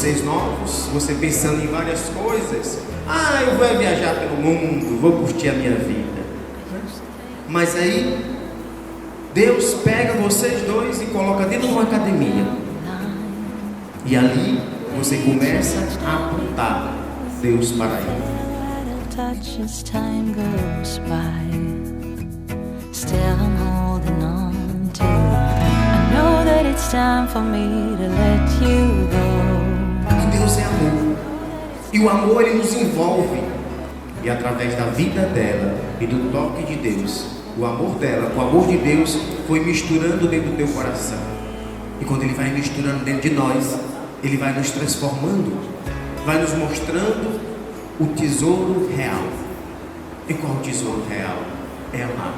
vocês novos, você pensando em várias coisas. Ah, eu vou viajar pelo mundo, vou curtir a minha vida. Mas aí, Deus pega vocês dois e coloca dentro de uma academia. E ali, você começa a apontar Deus para ele. E Deus é amor. E o amor, ele nos envolve. E através da vida dela e do toque de Deus, o amor dela com o amor de Deus foi misturando dentro do teu coração. E quando ele vai misturando dentro de nós, ele vai nos transformando, vai nos mostrando o tesouro real. E qual o tesouro real? É amar.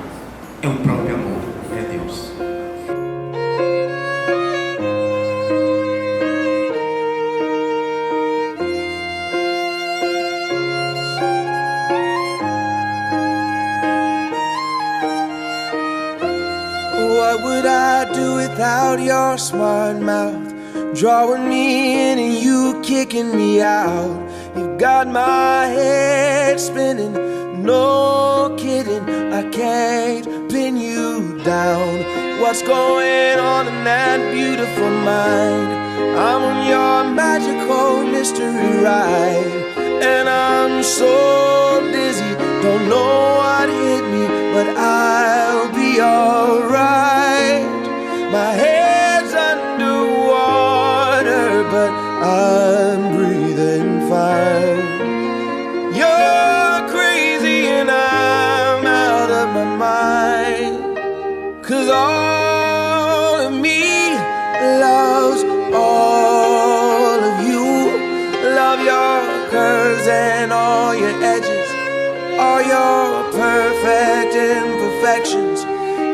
É o próprio amor. É Deus. What would I do without your smart mouth? Drawing me in and you kicking me out. You've got my head spinning, no kidding, I can't pin you down. What's going on in that beautiful mind? I'm on your magical mystery ride, and I'm so dizzy, don't know what hit me, but I'll be alright. My head's underwater, but I'm breathing fine. You're crazy and I'm out of my mind, 'cause all of me loves all of you. Love your curves and all your edges, all your perfect imperfections.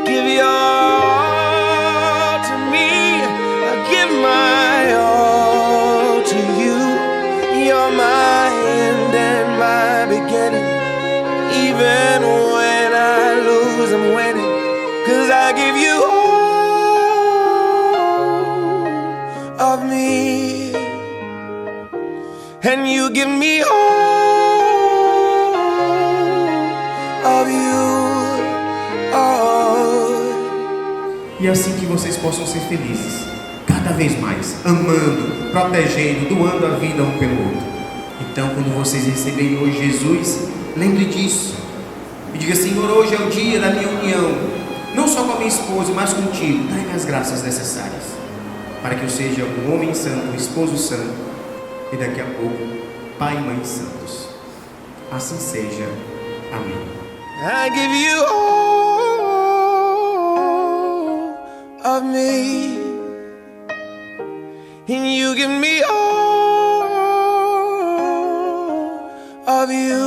Give your all to me, I give my all to you. You're my end and my beginning. Even when I lose, I'm winning, 'cause I give you all of me, and you give me all of you. E assim que vocês possam ser felizes, cada vez mais, amando, protegendo, doando a vida um pelo outro. Então, quando vocês receberem hoje Jesus, lembre disso e diga: Senhor, hoje é o dia da minha união, não só com a minha esposa, mas contigo. Dai-me as graças necessárias para que eu seja um homem santo, um esposo santo e daqui a pouco pai e mãe santos. Assim seja. Amém. I give you all of me, and you give me all of you.